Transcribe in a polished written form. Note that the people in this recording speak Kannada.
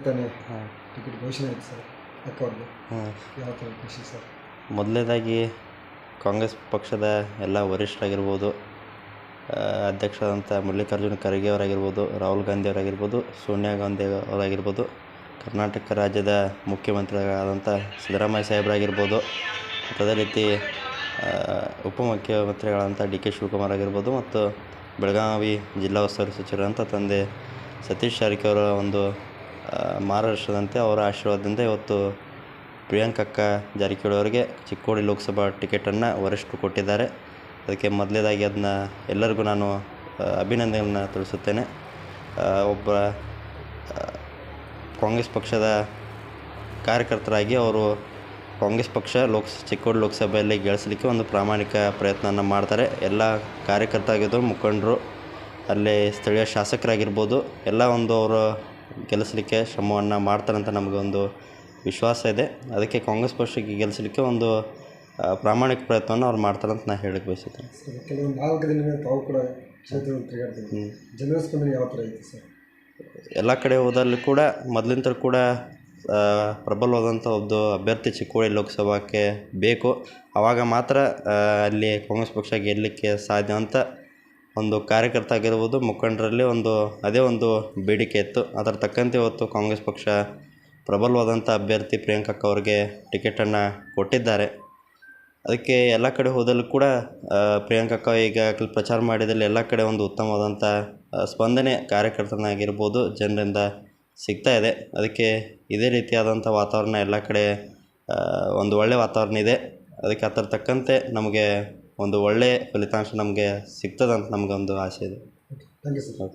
ತಾನೇ ಹಾಂ ಟಿಕೆಟ್ ಘೋಷಣೆ ಆಯ್ತು ಸರ್ ಅಕ್ಕವ್ರಿಗೆ ಹಾಂ ಯಾವ ಥರ ಖುಷಿ ಸರ್? ಮೊದಲನೇದಾಗಿ ಕಾಂಗ್ರೆಸ್ ಪಕ್ಷದ ಎಲ್ಲ ವರಿಷ್ಠರಾಗಿರ್ಬೋದು, ಅಧ್ಯಕ್ಷರಾದಂಥ ಮಲ್ಲಿಕಾರ್ಜುನ ಖರ್ಗೆ ಅವರಾಗಿರ್ಬೋದು, ರಾಹುಲ್ ಗಾಂಧಿ ಅವರಾಗಿರ್ಬೋದು, ಸೋನಿಯಾ ಗಾಂಧಿ ಅವರಾಗಿರ್ಬೋದು, ಕರ್ನಾಟಕ ರಾಜ್ಯದ ಮುಖ್ಯಮಂತ್ರಿಗಳಾದಂಥ ಸಿದ್ದರಾಮಯ್ಯ ಸಾಹೇಬರಾಗಿರ್ಬೋದು, ಅದೇ ರೀತಿ ಉಪಮುಖ್ಯಮಂತ್ರಿಗಳಾದಂಥ ಡಿ ಕೆ ಶಿವಕುಮಾರ್ ಆಗಿರ್ಬೋದು, ಮತ್ತು ಬೆಳಗಾವಿ ಜಿಲ್ಲಾ ಉಸ್ತುವಾರಿ ಸಚಿವರಾದಂಥ ತಂದೆ ಸತೀಶ್ ಜಾರಕಿಹೊಳಿ ಅವರ ಒಂದು ಮಾರ್ಗದರ್ಶನದಂತೆ ಅವರ ಆಶೀರ್ವಾದದಿಂದ ಇವತ್ತು ಪ್ರಿಯಾಂಕಕ್ಕ ಜಾರಕಿಹೊಳಿ ಅವರಿಗೆ ಚಿಕ್ಕೋಡಿ ಲೋಕಸಭಾ ಟಿಕೆಟನ್ನು ವರಿಷ್ಠರು ಕೊಟ್ಟಿದ್ದಾರೆ. ಅದಕ್ಕೆ ಮೊದಲನೇದಾಗಿ ಅದನ್ನ ಎಲ್ಲರಿಗೂ ನಾನು ಅಭಿನಂದನೆಯನ್ನು ತಿಳಿಸುತ್ತೇನೆ. ಒಬ್ಬ ಕಾಂಗ್ರೆಸ್ ಪಕ್ಷದ ಕಾರ್ಯಕರ್ತರಾಗಿ ಅವರು ಕಾಂಗ್ರೆಸ್ ಪಕ್ಷ ಚಿಕ್ಕೋಡಿ ಲೋಕಸಭೆಯಲ್ಲಿ ಗೆಲ್ಲಿಸಲಿಕ್ಕೆ ಒಂದು ಪ್ರಾಮಾಣಿಕ ಪ್ರಯತ್ನವನ್ನು ಮಾಡ್ತಾರೆ. ಎಲ್ಲ ಕಾರ್ಯಕರ್ತರಾಗಿದ್ದರು, ಮುಖಂಡರು, ಅಲ್ಲಿ ಸ್ಥಳೀಯ ಶಾಸಕರಾಗಿರ್ಬೋದು, ಎಲ್ಲ ಒಂದು ಅವರು ಗೆಲ್ಲಿಸಲಿಕ್ಕೆ ಶ್ರಮವನ್ನು ಮಾಡ್ತಾರಂತ ನಮಗೊಂದು ವಿಶ್ವಾಸ ಇದೆ. ಅದಕ್ಕೆ ಕಾಂಗ್ರೆಸ್ ಪಕ್ಷಕ್ಕೆ ಗೆಲ್ಲಿಸಲಿಕ್ಕೆ ಒಂದು ಪ್ರಾಮಾಣಿಕ ಪ್ರಯತ್ನವನ್ನು ಅವ್ರು ಮಾಡ್ತಾರಂತ ನಾನು ಹೇಳಕ್ಕೆ ಬಯಸುತ್ತೇನೆ. ಸರ್, ಕೆಲವೊಂದು 4 ದಿನಗಳ ತಾವು ಕೂಡ ಕ್ಷೇತ್ರದಲ್ಲಿ ತಿರುಗಾಡ್ತೀವಿ, ಜನರ ಸ್ಪಂದನೆ ಯಾವ ಥರ ಐತೆ ಸರ್? ಎಲ್ಲ ಕಡೆ ಹೋದಲ್ಲಿ ಕೂಡ ಮೊದಲಿಂದ ಕೂಡ ಪ್ರಬಲವಾದಂಥ ಒಂದು ಅಭ್ಯರ್ಥಿ ಚಿಕ್ಕೋಡಿ ಲೋಕಸಭಾಕ್ಕೆ ಬೇಕು. ಆವಾಗ ಮಾತ್ರ ಅಲ್ಲಿ ಕಾಂಗ್ರೆಸ್ ಪಕ್ಷ ಗೆಲ್ಲಲಿಕ್ಕೆ ಸಾಧ್ಯ ಅಂತ ಒಂದು ಕಾರ್ಯಕರ್ತ ಆಗಿರ್ಬೋದು, ಮುಖಂಡರಲ್ಲಿ ಅದೇ ಒಂದು ಬೇಡಿಕೆ ಇತ್ತು. ಅದರ ತಕ್ಕಂತೆ ಇವತ್ತು ಕಾಂಗ್ರೆಸ್ ಪಕ್ಷ ಪ್ರಬಲವಾದಂಥ ಅಭ್ಯರ್ಥಿ ಪ್ರಿಯಾಂಕಕ್ಕ ಅವ್ರಿಗೆ ಟಿಕೆಟನ್ನು ಕೊಟ್ಟಿದ್ದಾರೆ. ಅದಕ್ಕೆ ಎಲ್ಲ ಕಡೆ ಹೋದಲ್ಲೂ ಕೂಡ ಪ್ರಿಯಾಂಕಕ್ಕ ಈಗ ಪ್ರಚಾರ ಮಾಡಿದಲ್ಲಿ ಎಲ್ಲ ಕಡೆ ಒಂದು ಉತ್ತಮವಾದಂಥ ಸ್ಪಂದನೆ ಕಾರ್ಯಕರ್ತನಾಗಿರ್ಬೋದು ಜನರಿಂದ ಸಿಗ್ತಾ ಇದೆ. ಅದಕ್ಕೆ ಇದೇ ರೀತಿಯಾದಂಥ ವಾತಾವರಣ ಎಲ್ಲ ಕಡೆ ಒಂದು ಒಳ್ಳೆಯ ವಾತಾವರಣ ಇದೆ. ಅದಕ್ಕೆ ಅದರ ತಕ್ಕಂತೆ ನಮಗೆ ಒಂದು ಒಳ್ಳೆಯ ಫಲಿತಾಂಶ ನಮಗೆ ಸಿಗ್ತದಂತ ನಮಗೊಂದು ಆಸೆ ಇದೆ. Thank you sir.